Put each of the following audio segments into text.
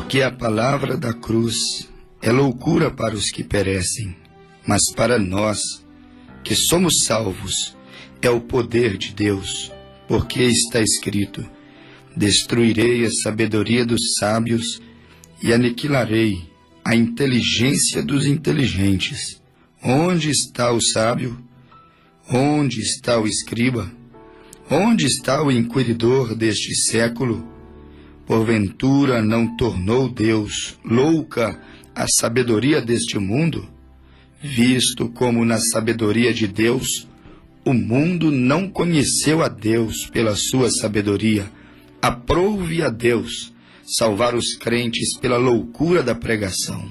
Porque a palavra da cruz é loucura para os que perecem, mas para nós, que somos salvos, é o poder de Deus, porque está escrito: destruirei a sabedoria dos sábios e aniquilarei a inteligência dos inteligentes. Onde está o sábio? Onde está o escriba? Onde está o inquiridor deste século? Porventura não tornou Deus louca a sabedoria deste mundo? Visto como na sabedoria de Deus, o mundo não conheceu a Deus pela sua sabedoria, aprove a Deus salvar os crentes pela loucura da pregação.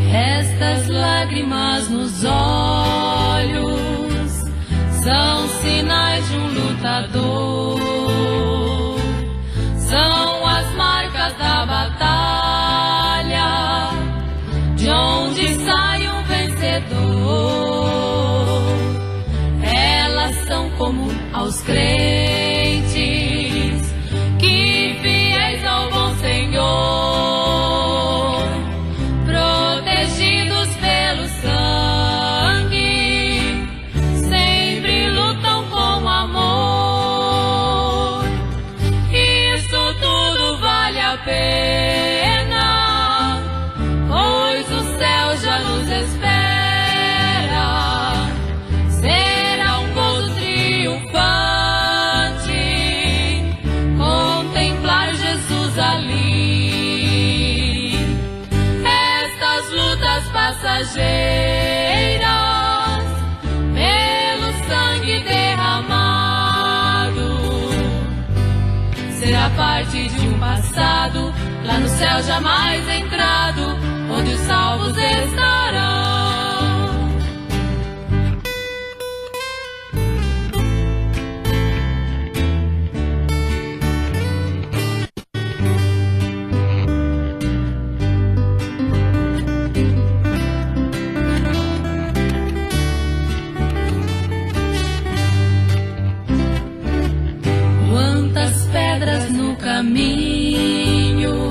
Estas lágrimas nos olhos são sinais de um lutador, são as marcas da batalha, de onde sai um vencedor. Elas são comuns aos crentes, que fiéis ao bom Senhor, pena, pois o céu já nos espera. Será um gozo triunfante contemplar Jesus ali. Estas lutas passageiras pelo sangue derramado será parte de um passado lá no céu jamais entrado, onde os salvos estarão. Quantas pedras no caminho,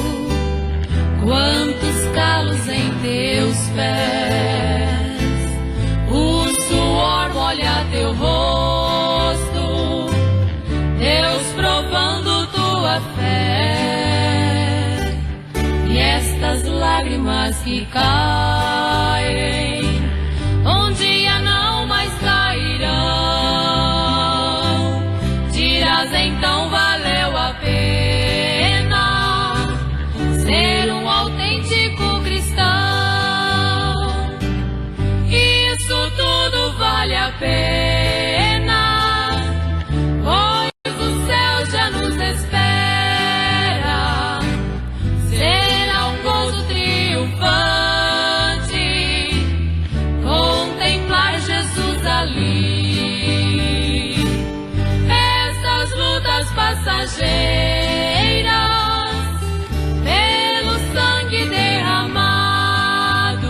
quantos calos em teus pés, o suor molha teu rosto, Deus provando tua fé. E estas lágrimas que caem, um dia não mais cairão. Dirás então: valeu a pena ser um autêntico cristão. Isso tudo vale a pena, pois o céu já nos espera. Será um gozo triunfante contemplar Jesus ali. Essas lutas passageiras pelo sangue derramado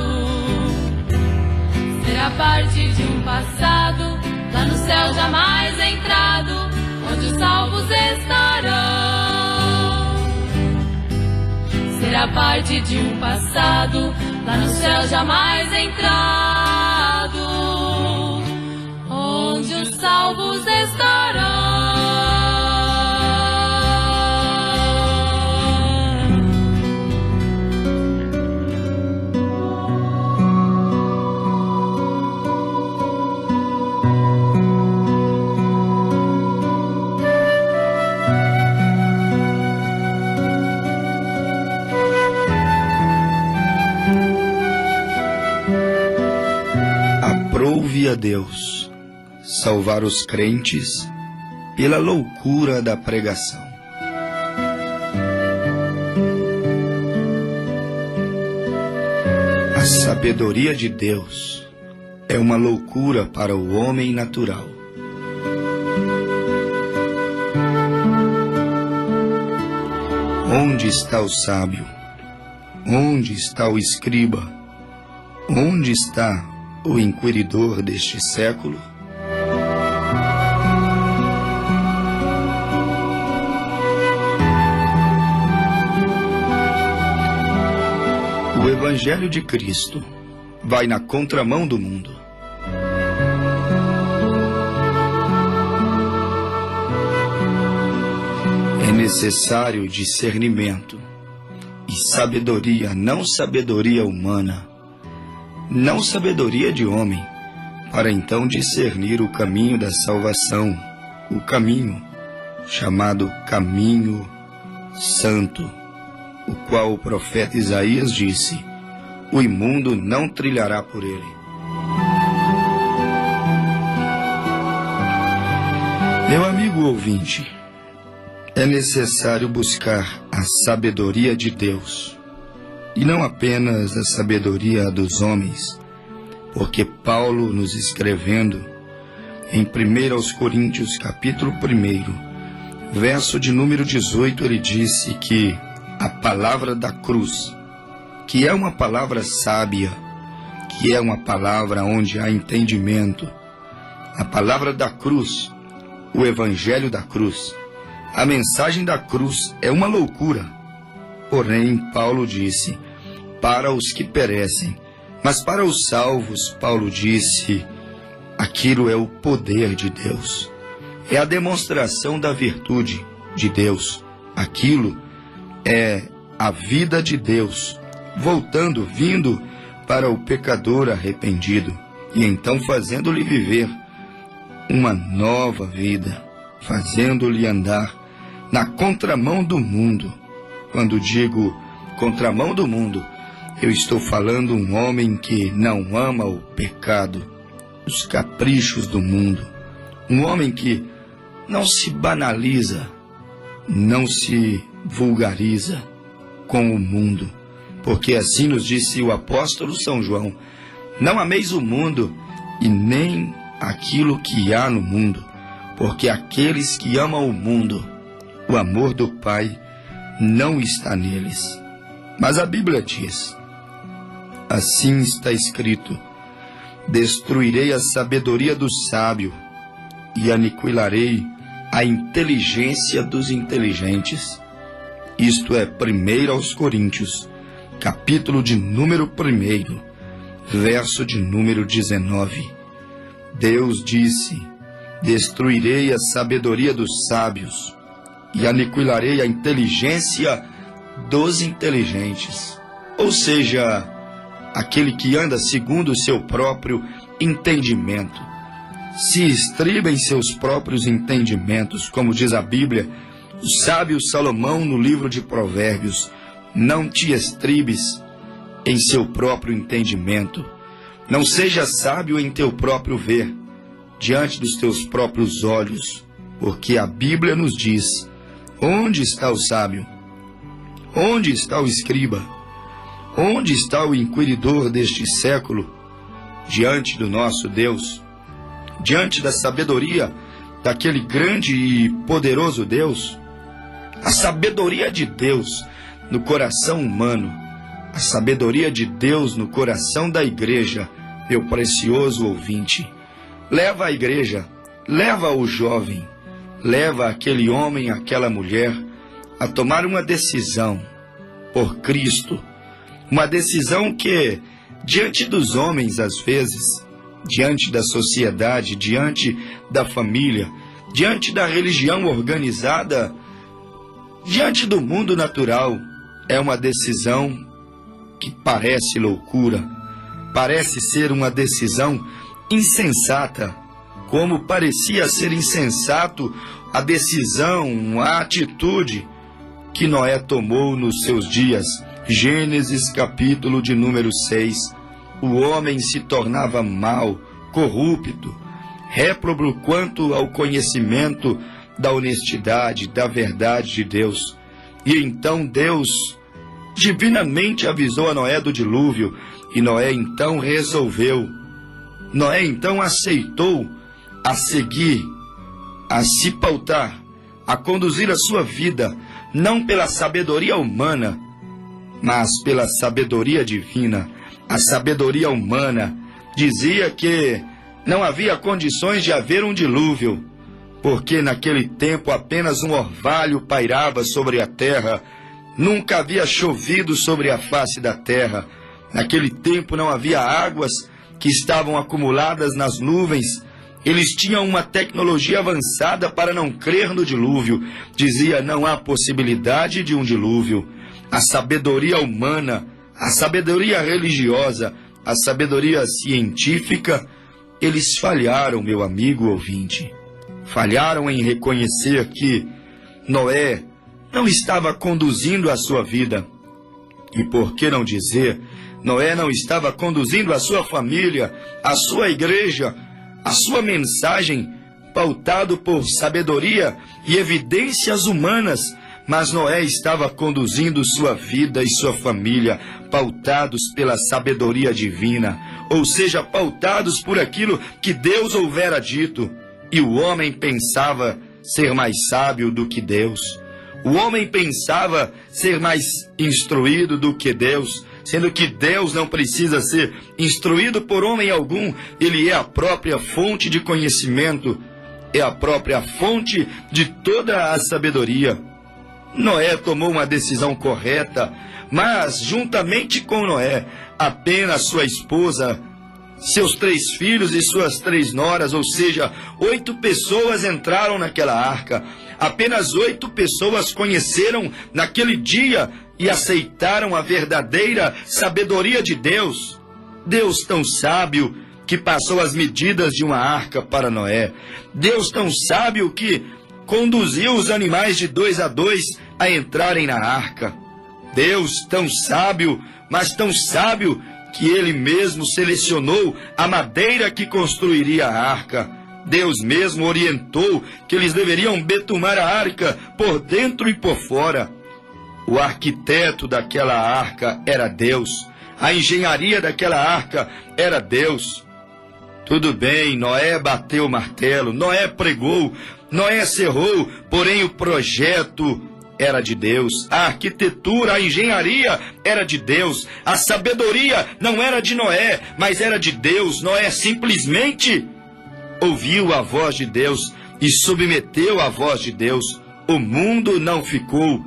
será parte de um passado lá no céu jamais entrado, onde os salvos estarão. Será parte de um passado lá no céu jamais entrado, onde os salvos estarão. Aprove a Deus salvar os crentes pela loucura da pregação. A sabedoria de Deus é uma loucura para o homem natural. Onde está o sábio? Onde está o escriba? Onde está o inquiridor deste século? O Evangelho de Cristo vai na contramão do mundo. É necessário discernimento e sabedoria, não sabedoria humana, não sabedoria de homem, para então discernir o caminho da salvação, o caminho chamado Caminho Santo, o qual o profeta Isaías disse: o imundo não trilhará por ele. Meu amigo ouvinte, é necessário buscar a sabedoria de Deus, e não apenas a sabedoria dos homens, porque Paulo, nos escrevendo em 1 Coríntios capítulo 1, verso de número 18, ele disse que a palavra da cruz, que é uma palavra sábia, que é uma palavra onde há entendimento, a palavra da cruz, o evangelho da cruz, a mensagem da cruz é uma loucura. Porém, Paulo disse, para os que perecem, mas para os salvos, Paulo disse, aquilo é o poder de Deus, é a demonstração da virtude de Deus, aquilo é a vida de Deus, vindo para o pecador arrependido, e então fazendo-lhe viver uma nova vida, fazendo-lhe andar na contramão do mundo. Quando digo contramão do mundo, eu estou falando um homem que não ama o pecado, os caprichos do mundo, um homem que não se banaliza, não se vulgariza com o mundo, porque assim nos disse o apóstolo São João: não ameis o mundo e nem aquilo que há no mundo, porque aqueles que amam o mundo, o amor do Pai não está neles. Mas a Bíblia diz, assim está escrito: destruirei a sabedoria do sábio e aniquilarei a inteligência dos inteligentes. Isto é 1 aos Coríntios, capítulo de número 1, verso de número 19. Deus disse: destruirei a sabedoria dos sábios e aniquilarei a inteligência dos inteligentes. Ou seja, aquele que anda segundo o seu próprio entendimento, se estriba em seus próprios entendimentos, como diz a Bíblia, o sábio Salomão no livro de Provérbios: não te estribes em seu próprio entendimento, não seja sábio em teu próprio ver, diante dos teus próprios olhos, porque a Bíblia nos diz: onde está o sábio? Onde está o escriba? Onde está o inquiridor deste século? Diante do nosso Deus, diante da sabedoria daquele grande e poderoso Deus, a sabedoria de Deus no coração humano, a sabedoria de Deus no coração da igreja, meu precioso ouvinte. Leva a igreja, leva o jovem, leva aquele homem, aquela mulher a tomar uma decisão por Cristo, uma decisão que, diante dos homens, às vezes, diante da sociedade, diante da família, diante da religião organizada, diante do mundo natural, é uma decisão que parece loucura, parece ser uma decisão insensata, como parecia ser insensato a decisão, a atitude que Noé tomou nos seus dias. Gênesis capítulo de número 6, o homem se tornava mau, corrupto, réprobo quanto ao conhecimento da honestidade, da verdade de Deus. E então Deus divinamente avisou a Noé do dilúvio, e Noé então resolveu, Noé então aceitou a seguir, a se pautar, a conduzir a sua vida não pela sabedoria humana, mas pela sabedoria divina. A sabedoria humana dizia que não havia condições de haver um dilúvio, porque naquele tempo apenas um orvalho pairava sobre a terra, nunca havia chovido sobre a face da terra. Naquele tempo não havia águas que estavam acumuladas nas nuvens. Eles tinham uma tecnologia avançada para não crer no dilúvio. Dizia, não há possibilidade de um dilúvio. A sabedoria humana, a sabedoria religiosa, a sabedoria científica, eles falharam, meu amigo ouvinte. Falharam em reconhecer que Noé não estava conduzindo a sua vida. E por que não dizer, Noé não estava conduzindo a sua família, a sua igreja, a sua mensagem, pautado por sabedoria e evidências humanas, mas Noé estava conduzindo sua vida e sua família, pautados pela sabedoria divina, ou seja, pautados por aquilo que Deus houvera dito. E o homem pensava ser mais sábio do que Deus. O homem pensava ser mais instruído do que Deus, sendo que Deus não precisa ser instruído por homem algum. Ele é a própria fonte de conhecimento, é a própria fonte de toda a sabedoria. Noé tomou uma decisão correta, mas juntamente com Noé, apenas sua esposa, seus 3 filhos e suas 3 noras, ou seja, 8 pessoas entraram naquela arca. Apenas 8 pessoas conheceram naquele dia e aceitaram a verdadeira sabedoria de Deus. Deus tão sábio que passou as medidas de uma arca para Noé. Deus tão sábio que conduziu os animais de 2 a 2 a entrarem na arca. Deus tão sábio, mas tão sábio, que ele mesmo selecionou a madeira que construiria a arca. Deus mesmo orientou que eles deveriam betumar a arca por dentro e por fora. O arquiteto daquela arca era Deus. A engenharia daquela arca era Deus. Tudo bem, Noé bateu o martelo, Noé pregou, Noé cerrou, porém o projeto era de Deus. A arquitetura, a engenharia era de Deus. A sabedoria não era de Noé, mas era de Deus. Noé simplesmente ouviu a voz de Deus e submeteu à voz de Deus. O mundo não ficou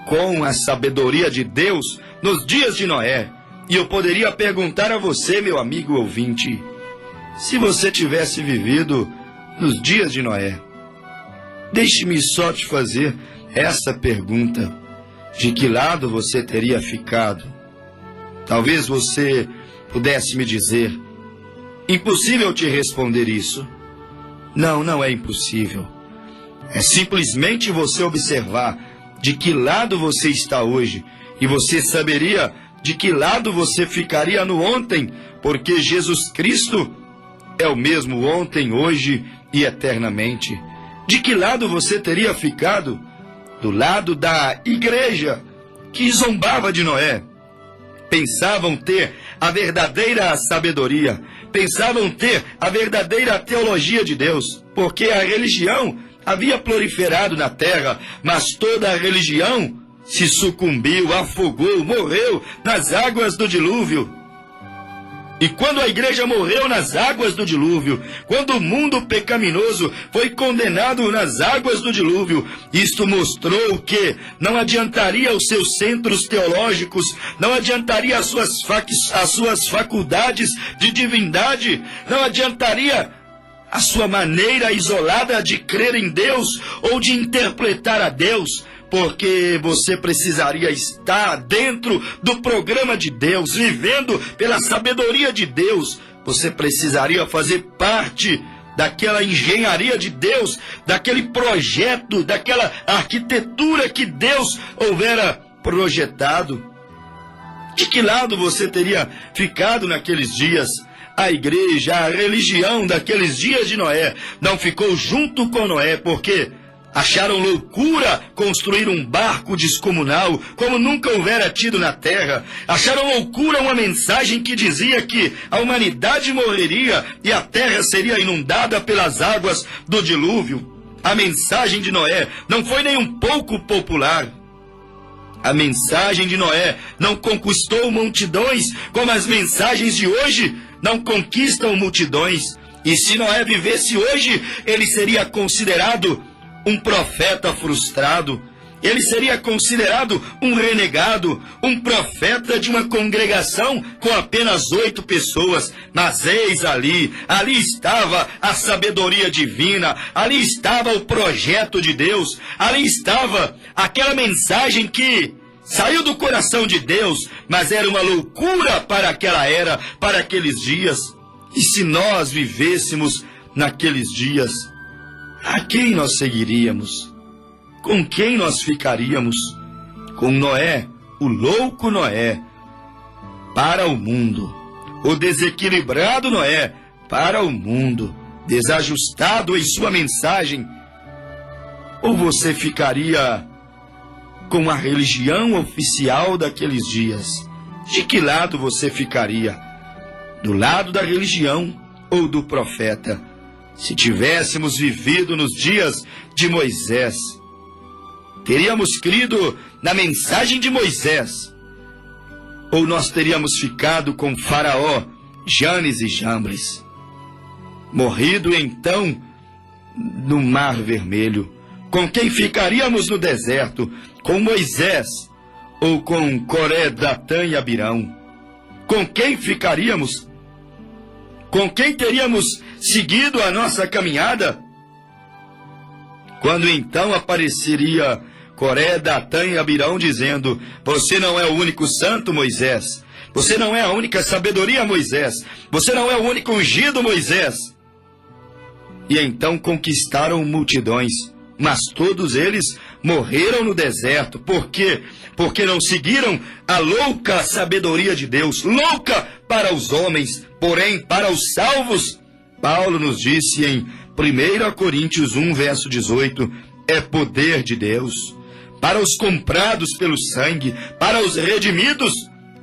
com a sabedoria de Deus nos dias de Noé. E eu poderia perguntar a você, meu amigo ouvinte, se você tivesse vivido nos dias de Noé. Deixe-me só te fazer essa pergunta: de que lado você teria ficado? Talvez você pudesse me dizer: impossível te responder isso. Não, não é impossível. É simplesmente você observar de que lado você está hoje, e você saberia de que lado você ficaria no ontem, porque Jesus Cristo é o mesmo ontem, hoje e eternamente. De que lado você teria ficado? Do lado da igreja, que zombava de Noé. Pensavam ter a verdadeira sabedoria, pensavam ter a verdadeira teologia de Deus, porque a religião havia proliferado na terra, mas toda a religião se sucumbiu, afogou, morreu nas águas do dilúvio. E quando a igreja morreu nas águas do dilúvio, quando o mundo pecaminoso foi condenado nas águas do dilúvio, isto mostrou que não adiantaria os seus centros teológicos, não adiantaria as suas faculdades de divindade, não adiantaria a sua maneira isolada de crer em Deus ou de interpretar a Deus, porque você precisaria estar dentro do programa de Deus, vivendo pela sabedoria de Deus. Você precisaria fazer parte daquela engenharia de Deus, daquele projeto, daquela arquitetura que Deus houvera projetado. De que lado você teria ficado naqueles dias? A igreja, a religião daqueles dias de Noé não ficou junto com Noé, porque acharam loucura construir um barco descomunal, como nunca houvera tido na terra. Acharam loucura uma mensagem que dizia que a humanidade morreria e a terra seria inundada pelas águas do dilúvio. A mensagem de Noé não foi nem um pouco popular. A mensagem de Noé não conquistou multidões como as mensagens de hoje não conquistam multidões. E se Noé vivesse hoje, ele seria considerado um profeta frustrado. Ele seria considerado um renegado, um profeta de uma congregação com apenas 8 pessoas. Mas eis ali estava a sabedoria divina, ali estava o projeto de Deus, ali estava aquela mensagem que saiu do coração de Deus, mas era uma loucura para aquela era, para aqueles dias. E se nós vivêssemos naqueles dias, a quem nós seguiríamos? Com quem nós ficaríamos? Com Noé, o louco Noé, para o mundo. O desequilibrado Noé, para o mundo, desajustado em sua mensagem. Ou você ficaria com a religião oficial daqueles dias? De que lado você ficaria? Do lado da religião ou do profeta? Se tivéssemos vivido nos dias de Moisés, teríamos crido na mensagem de Moisés? Ou nós teríamos ficado com Faraó, Janes e Jambres? Morrido então no Mar Vermelho. Com quem ficaríamos no deserto? Com Moisés ou com Coré, Datã e Abirão? Com quem ficaríamos? Com quem teríamos seguido a nossa caminhada? Quando então apareceria Coré, Datã e Abirão dizendo: você não é o único santo, Moisés. Você não é a única sabedoria, Moisés. Você não é o único ungido, Moisés. E então conquistaram multidões, mas todos eles morreram no deserto. Por quê? Porque não seguiram a louca sabedoria de Deus, louca para os homens, porém para os salvos. Paulo nos disse em 1 Coríntios 1, verso 18, é poder de Deus. Para os comprados pelo sangue, para os redimidos,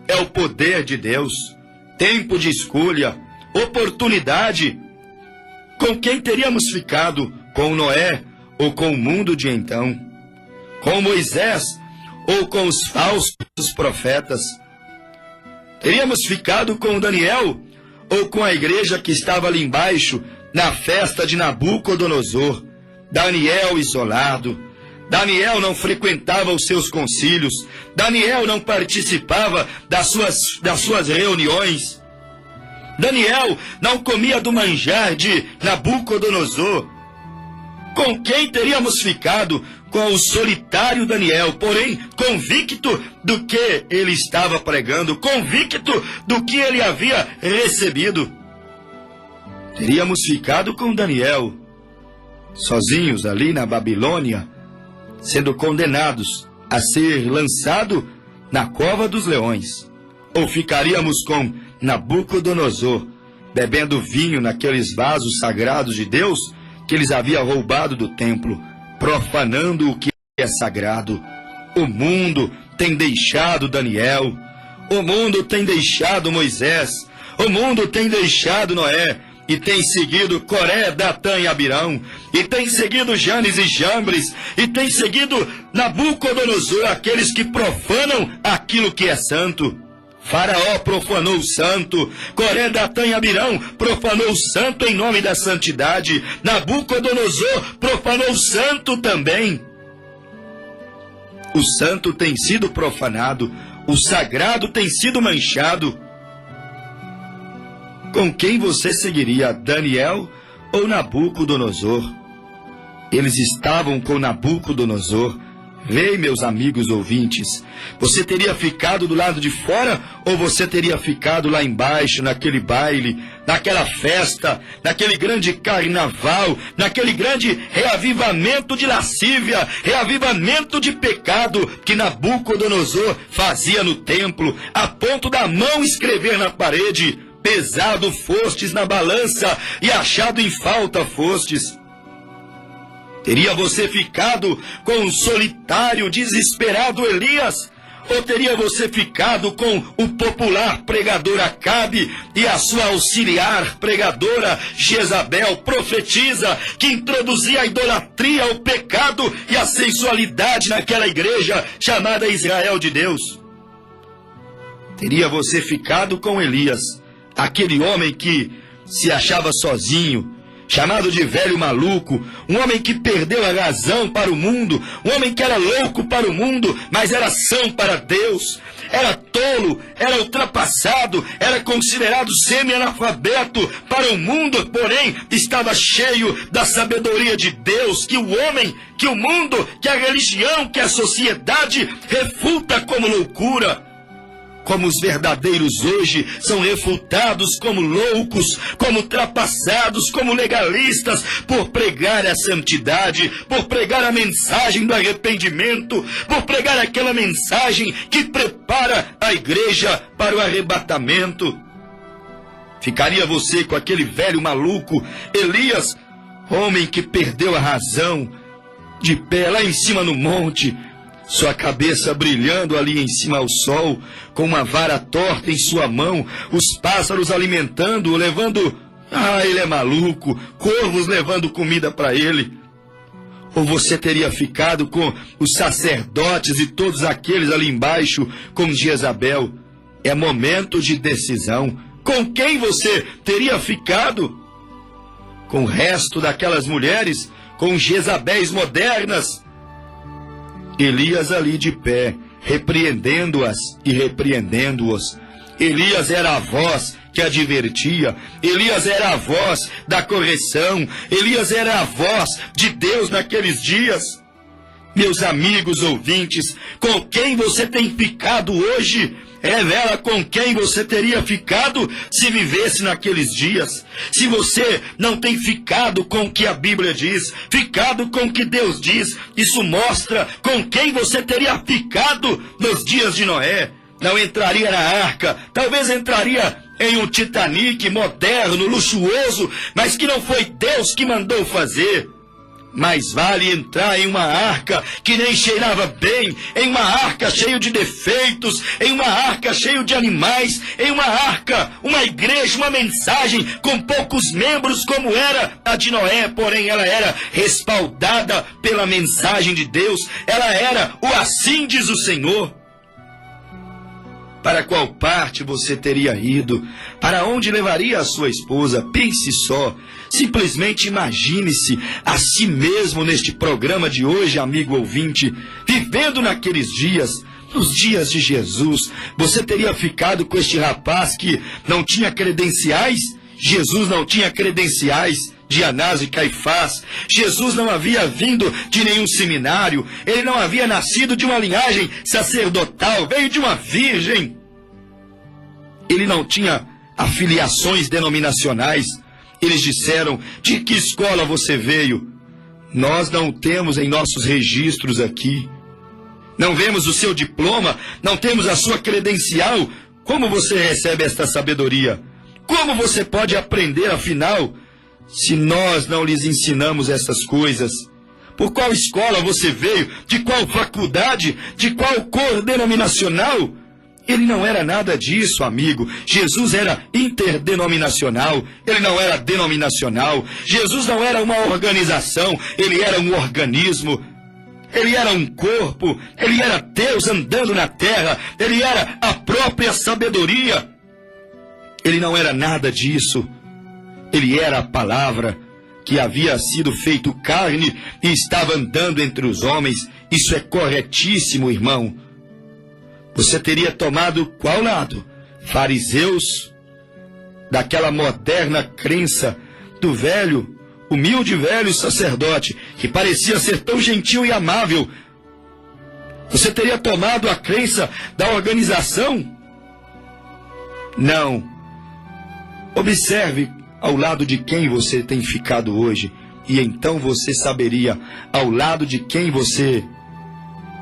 é o poder de Deus. Tempo de escolha, oportunidade. Com quem teríamos ficado? Com Noé ou com o mundo de então? Com Moisés ou com os falsos profetas? Teríamos ficado com Daniel ou com a igreja que estava ali embaixo na festa de Nabucodonosor? Daniel isolado. Daniel não frequentava os seus concílios. Daniel não participava das suas reuniões. Daniel não comia do manjar de Nabucodonosor. Com quem teríamos ficado? Com o solitário Daniel, porém convicto do que ele estava pregando, convicto do que ele havia recebido. Teríamos ficado com Daniel, sozinhos ali na Babilônia, sendo condenados a ser lançado na cova dos leões. Ou ficaríamos com Nabucodonosor, bebendo vinho naqueles vasos sagrados de Deus que eles haviam roubado do templo, profanando o que é sagrado. O mundo tem deixado Daniel, o mundo tem deixado Moisés, o mundo tem deixado Noé, e tem seguido Coré, Datã e Abirão, e tem seguido Janes e Jambres, e tem seguido Nabucodonosor, aqueles que profanam aquilo que é santo. Faraó profanou o santo, Coré, Datã e Abirão profanou o santo em nome da santidade, Nabucodonosor profanou o santo também. O santo tem sido profanado, o sagrado tem sido manchado. Com quem você seguiria, Daniel ou Nabucodonosor? Eles estavam com Nabucodonosor. Vê, meus amigos ouvintes, você teria ficado do lado de fora ou você teria ficado lá embaixo, naquele baile, naquela festa, naquele grande carnaval, naquele grande reavivamento de lascívia, reavivamento de pecado que Nabucodonosor fazia no templo, a ponto da mão escrever na parede: pesado fostes na balança e achado em falta fostes. Teria você ficado com o solitário, desesperado Elias? Ou teria você ficado com o popular pregador Acabe e a sua auxiliar pregadora Jezabel, profetisa, que introduzia a idolatria, o pecado e a sensualidade naquela igreja chamada Israel de Deus? Teria você ficado com Elias, aquele homem que se achava sozinho, chamado de velho maluco, um homem que perdeu a razão para o mundo, um homem que era louco para o mundo, mas era são para Deus, era tolo, era ultrapassado, era considerado semi-analfabeto para o mundo, porém estava cheio da sabedoria de Deus, que o homem, que o mundo, que a religião, que a sociedade refuta como loucura. Como os verdadeiros hoje são refutados como loucos, como ultrapassados, como legalistas, por pregar a santidade, por pregar a mensagem do arrependimento, por pregar aquela mensagem que prepara a igreja para o arrebatamento. Ficaria você com aquele velho maluco, Elias, homem que perdeu a razão, de pé lá em cima no monte, sua cabeça brilhando ali em cima ao sol, com uma vara torta em sua mão, os pássaros alimentando-o, levando... ele é maluco, corvos levando comida para ele. Ou você teria ficado com os sacerdotes e todos aqueles ali embaixo, com Jezabel? É momento de decisão. Com quem você teria ficado? Com o resto daquelas mulheres? Com Jezabéis modernas? Elias ali de pé, repreendendo-as e repreendendo-os. Elias era a voz que advertia, Elias era a voz da correção, Elias era a voz de Deus naqueles dias. Meus amigos ouvintes, com quem você tem ficado hoje? Revela com quem você teria ficado se vivesse naqueles dias. Se você não tem ficado com o que a Bíblia diz, ficado com o que Deus diz, isso mostra com quem você teria ficado nos dias de Noé. Não entraria na arca, talvez entraria em um Titanic moderno, luxuoso, mas que não foi Deus que mandou fazer. Mais vale entrar em uma arca que nem cheirava bem, em uma arca cheia de defeitos, em uma arca cheia de animais, em uma arca, uma igreja, uma mensagem com poucos membros como era a de Noé, porém ela era respaldada pela mensagem de Deus, ela era o assim diz o Senhor. Para qual parte você teria ido? Para onde levaria a sua esposa? Pense só. Simplesmente imagine-se a si mesmo neste programa de hoje, amigo ouvinte, vivendo naqueles dias, nos dias de Jesus. Você teria ficado com este rapaz que não tinha credenciais? Jesus não tinha credenciais de Anás e Caifás. Jesus não havia vindo de nenhum seminário. Ele não havia nascido de uma linhagem sacerdotal. Veio de uma virgem. Ele não tinha afiliações denominacionais. Eles disseram: de que escola você veio? Nós não temos em nossos registros aqui. Não vemos o seu diploma, não temos a sua credencial. Como você recebe esta sabedoria? Como você pode aprender, afinal, se nós não lhes ensinamos essas coisas? Por qual escola você veio? De qual faculdade? De qual cor denominacional? Ele não era nada disso, amigo. Jesus era interdenominacional. Ele não era denominacional. Jesus não era uma organização. Ele era um organismo. Ele era um corpo. Ele era Deus andando na terra. Ele era a própria sabedoria. Ele não era nada disso. Ele era a palavra que havia sido feito carne e estava andando entre os homens. Isso é corretíssimo, irmão. Você teria tomado qual lado? Fariseus, daquela moderna crença do velho, humilde velho sacerdote, que parecia ser tão gentil e amável. Você teria tomado a crença da organização? Não. Observe ao lado de quem você tem ficado hoje, e então você saberia ao lado de quem você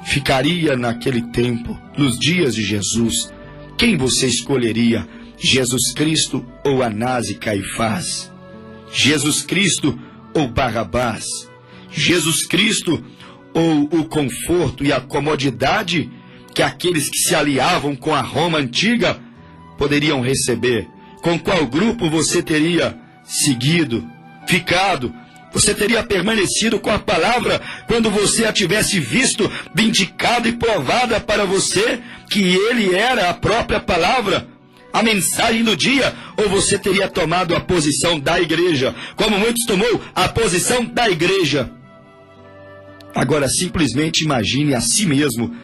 ficaria naquele tempo, nos dias de Jesus. Quem você escolheria? Jesus Cristo ou Anás e Caifás? Jesus Cristo ou Barrabás? Jesus Cristo ou o conforto e a comodidade que aqueles que se aliavam com a Roma antiga poderiam receber? Com qual grupo você teria seguido, ficado? Você teria permanecido com a palavra quando você a tivesse visto vindicada e provada para você que ele era a própria palavra, a mensagem do dia? Ou você teria tomado a posição da igreja, como muitos tomou a posição da igreja? Agora simplesmente imagine a si mesmo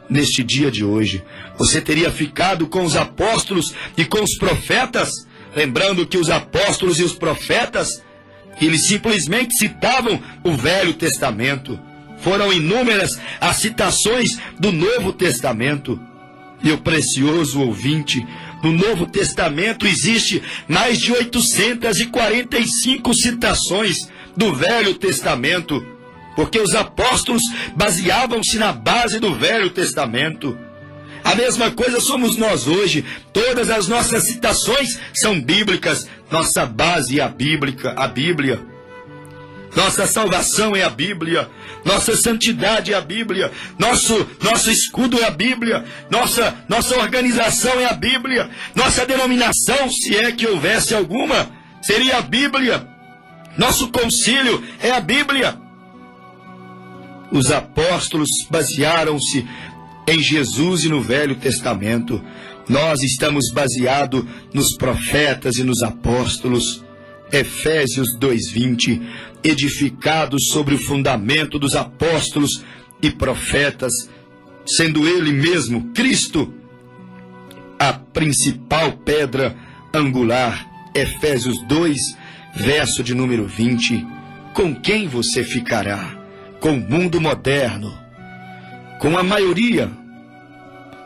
neste dia de hoje. Você teria ficado com os apóstolos e com os profetas? Lembrando que os apóstolos e os profetas, eles simplesmente citavam o Velho Testamento. Foram inúmeras as citações do Novo Testamento. Meu precioso ouvinte, no Novo Testamento existe mais de 845 citações do Velho Testamento, porque os apóstolos baseavam-se na base do Velho Testamento. A mesma coisa somos nós hoje. Todas as nossas citações são bíblicas. Nossa base é a Bíblia. Nossa salvação é a Bíblia. Nossa santidade é a Bíblia. Nosso escudo é a Bíblia. Nossa organização é a Bíblia. Nossa denominação, se é que houvesse alguma, seria a Bíblia. Nosso concílio é a Bíblia. Os apóstolos basearam-se em Jesus e no Velho Testamento. Nós estamos baseados nos profetas e nos apóstolos. Efésios 2:20, edificados sobre o fundamento dos apóstolos e profetas, sendo ele mesmo, Cristo, a principal pedra angular. Efésios 2, verso de número 20. Com quem você ficará? Com o mundo moderno, com a maioria,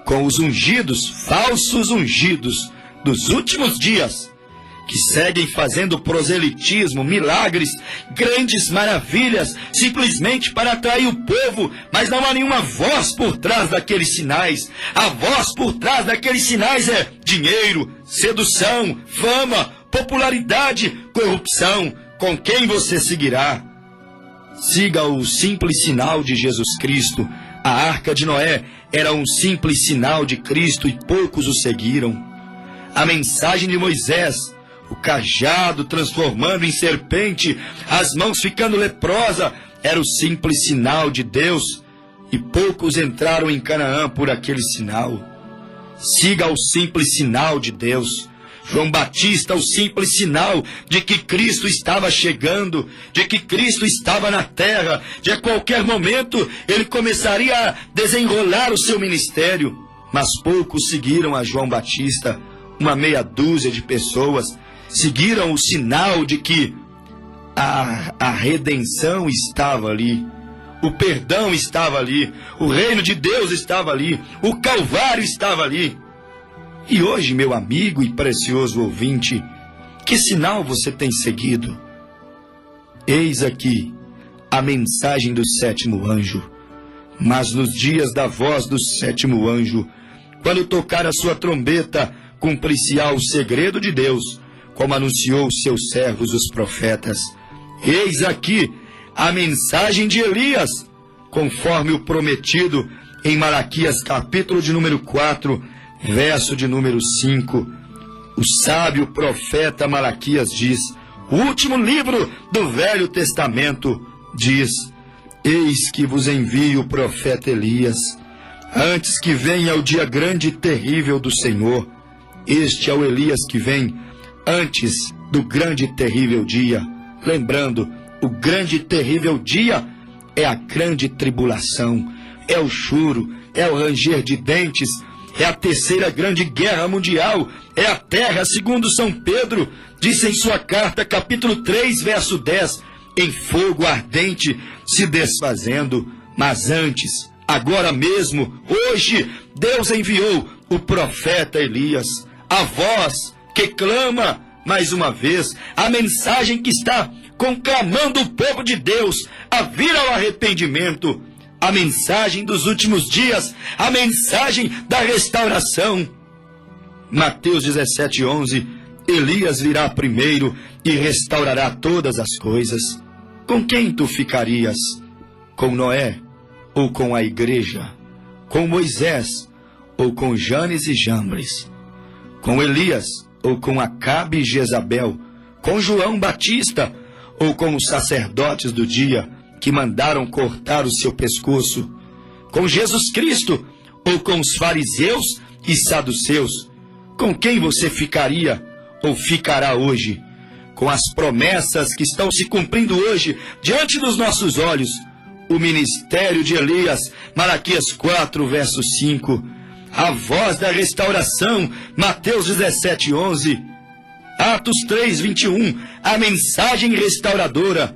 com os ungidos, falsos ungidos dos últimos dias, que seguem fazendo proselitismo, milagres, grandes maravilhas, simplesmente para atrair o povo, mas não há nenhuma voz por trás daqueles sinais. A voz por trás daqueles sinais é dinheiro, sedução, fama, popularidade, corrupção. Com quem você seguirá? Siga o simples sinal de Jesus Cristo. A arca de Noé era um simples sinal de Cristo e poucos o seguiram. A mensagem de Moisés, o cajado transformando em serpente, as mãos ficando leprosa, era o simples sinal de Deus e poucos entraram em Canaã por aquele sinal. Siga o simples sinal de Deus. João Batista, o simples sinal de que Cristo estava chegando, de que Cristo estava na terra, de a qualquer momento ele começaria a desenrolar o seu ministério. Mas poucos seguiram a João Batista, uma meia dúzia de pessoas seguiram o sinal de que a redenção estava ali, o perdão estava ali, o reino de Deus estava ali, o Calvário estava ali. E hoje, meu amigo e precioso ouvinte, que sinal você tem seguido? Eis aqui a mensagem do sétimo anjo. Mas nos dias da voz do sétimo anjo, quando tocar a sua trombeta, cumprir-se-á o segredo de Deus, como anunciou os seus servos os profetas. Eis aqui a mensagem de Elias, conforme o prometido em Malaquias capítulo de número 4, verso de número 5, o sábio profeta Malaquias diz, o último livro do Velho Testamento diz, eis que vos envio o profeta Elias, antes que venha o dia grande e terrível do Senhor. Este é o Elias que vem antes do grande e terrível dia. Lembrando, o grande e terrível dia é a grande tribulação, é o choro, é o ranger de dentes, é a terceira grande guerra mundial, é a terra, segundo São Pedro, disse em sua carta, capítulo 3, verso 10, em fogo ardente se desfazendo. Mas antes, agora mesmo, hoje, Deus enviou o profeta Elias, a voz que clama, mais uma vez, a mensagem que está conclamando o povo de Deus a vir ao arrependimento, a mensagem dos últimos dias, a mensagem da restauração. Mateus 17:11, Elias virá primeiro e restaurará todas as coisas. Com quem tu ficarias? Com Noé ou com a igreja? com Moisés ou com Janes e Jambres, com Elias ou com Acabe e Jezabel, com João Batista ou com os sacerdotes do dia que mandaram cortar o seu pescoço, com Jesus Cristo ou com os fariseus e saduceus? Com quem você ficaria ou ficará hoje? Com as promessas que estão se cumprindo hoje diante dos nossos olhos. O ministério de Elias, Malaquias 4, verso 5. A voz da restauração, Mateus 17, 11. Atos 3, 21. A mensagem restauradora.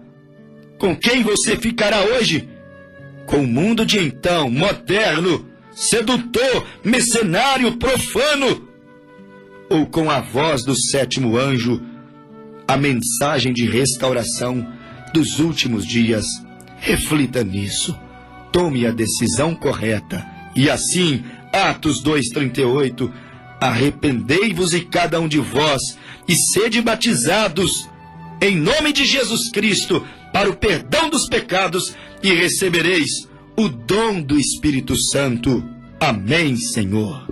Com quem você ficará hoje? Com o mundo de então, moderno, sedutor, mercenário, profano? Ou com a voz do sétimo anjo, a mensagem de restauração dos últimos dias? Reflita nisso, tome a decisão correta. E assim, Atos 2,38, arrependei-vos e cada um de vós, e sede batizados em nome de Jesus Cristo, para o perdão dos pecados, e recebereis o dom do Espírito Santo. Amém, Senhor.